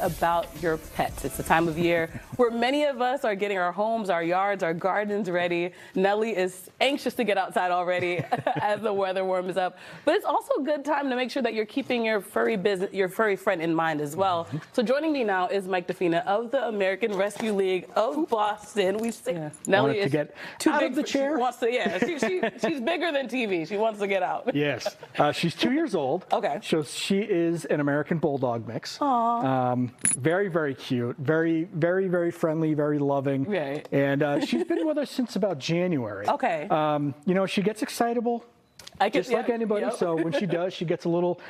About your pets. It's the time of year where many of us are getting our homes, our yards, our gardens ready. Nelly is anxious to get outside already as the weather warms up. But it's also a good time to make sure that you're keeping your furry friend in mind as well. So joining me now is Mike DeFina of the American Rescue League of Boston. We see Nelly is too big the chair. She wants to, she's bigger than TV. She wants to get out. Yes. She's 2 years old. Okay. So she is an American Bulldog mix. Aww. Very, very cute. Very, very, very friendly, very loving. Right. And she's been with us since about January. Okay. You know, she gets excitable. Just like anybody. Yep. So when she does, she gets a little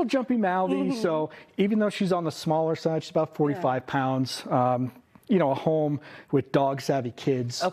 jumpy mouthy. So even though she's on the smaller side, she's about 45 pounds. You know, a home with dog-savvy kids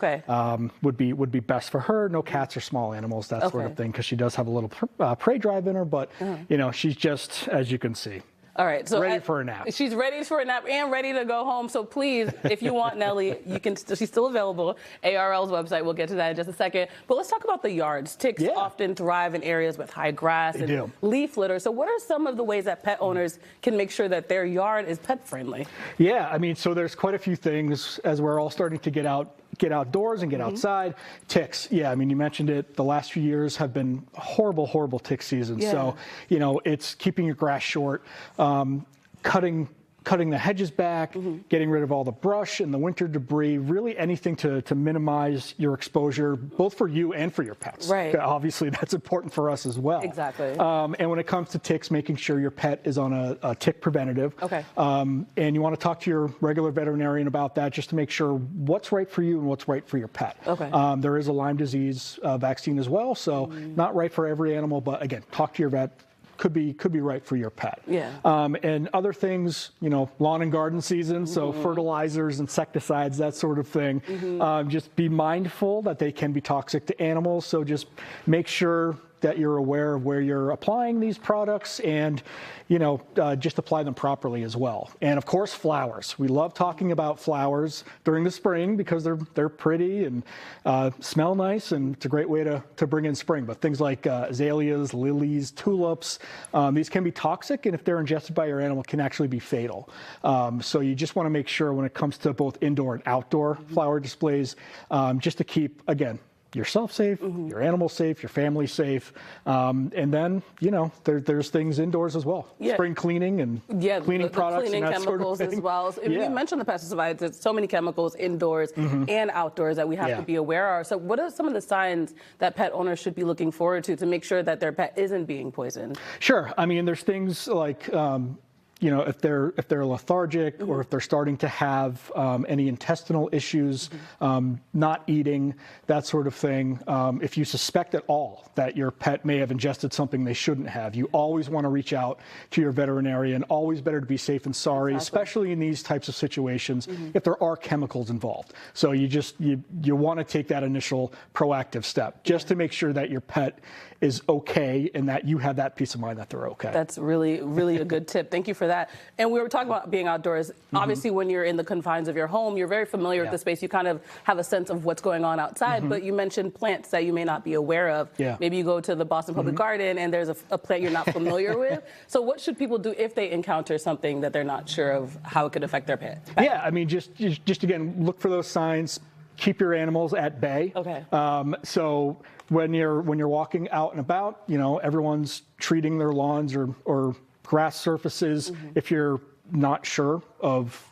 would be best for her. No cats or small animals, that sort of thing, because she does have a little prey drive in her. But you know, she's just, as you can see. All right, so ready for a nap. She's ready for a nap and ready to go home. So please, if you want Nelly, you can. She's still available. ARL's website. We'll get to that in just a second. But let's talk about the yards. Ticks often thrive in areas with high grass and leaf litter. So what are some of the ways that pet owners can make sure that their yard is pet friendly? Yeah, I mean, so there's quite a few things as we're all starting to get outdoors and get outside. Ticks, I mean, you mentioned it. The last few years have been horrible tick season. So, you know, it's keeping your grass short, cutting the hedges back, getting rid of all the brush and the winter debris, really anything to minimize your exposure, both for you and for your pets. Right. Obviously, that's important for us as well. Exactly. And when it comes to ticks, making sure your pet is on a tick preventative. Okay. And you want to talk to your regular veterinarian about that, just to make sure what's right for you and what's right for your pet. Okay. There is a Lyme disease vaccine as well, so not right for every animal, but again, talk to your vet. Could be right for your pet. Yeah. And other things, you know, lawn and garden season, so fertilizers, insecticides, that sort of thing. Just be mindful that they can be toxic to animals. So just make sure that you're aware of where you're applying these products and, you know, just apply them properly as well. And of course, flowers. We love talking about flowers during the spring because they're pretty and smell nice, and it's a great way to bring in spring. But things like azaleas, lilies, tulips, these can be toxic, and if they're ingested by your animal, can actually be fatal. So you just want to make sure when it comes to both indoor and outdoor flower displays, just to keep, again, yourself safe, your animal safe, your family safe, and then, you know, there's things indoors as well. Spring cleaning and cleaning products, cleaning and that chemicals sort of thing as well. So you mentioned the pesticides. There's so many chemicals indoors and outdoors that we have to be aware of. So what are some of the signs that pet owners should be looking forward to make sure that their pet isn't being poisoned? Sure. I mean, there's things like you know, if they're lethargic or if they're starting to have any intestinal issues, not eating, that sort of thing. If you suspect at all that your pet may have ingested something they shouldn't have, you always want to reach out to your veterinarian. Always better to be safe than sorry, especially in these types of situations if there are chemicals involved. So you want to take that initial proactive step just to make sure that your pet is okay and that you have that peace of mind that they're okay. That's really a good tip. Thank you for that. And we were talking about being outdoors. Obviously, when you're in the confines of your home, you're very familiar with the space. You kind of have a sense of what's going on outside, but you mentioned plants that you may not be aware of. Maybe you go to the Boston Public Garden and there's a plant you're not familiar with. So what should people do if they encounter something that they're not sure of how it could affect their pet? Yeah, I mean, just again, look for those signs. Keep your animals at bay. Okay. So when you're walking out and about, you know, everyone's treating their lawns or grass surfaces. If you're not sure of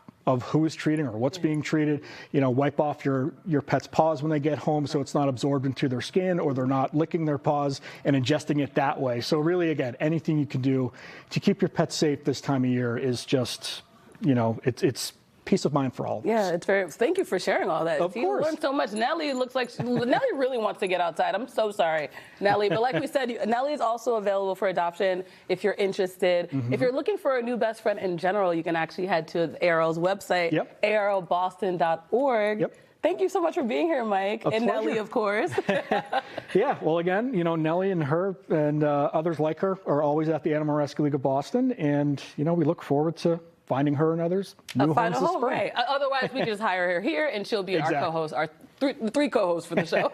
who is treating or what's being treated, you know, wipe off your pet's paws when they get home so it's not absorbed into their skin or they're not licking their paws and ingesting it that way. So really, again, anything you can do to keep your pet safe this time of year is just, you know, it's peace of mind for all of us. Yeah, it's very. Thank you for sharing all that. Of course. You learned so much. Nelly looks like Nelly really wants to get outside. I'm so sorry, Nelly. But like we said, Nelly is also available for adoption if you're interested. If you're looking for a new best friend in general, you can actually head to ARL's website, arlboston.org. Thank you so much for being here, Mike. And Nelly, of course. Yeah, well, again, you know, Nelly and her and others like her are always at the Animal Rescue League of Boston. And, you know, we look forward to finding her and others new homes this spring. Right. Otherwise, we just hire her here, and she'll be our co-host, our three co-hosts for the show.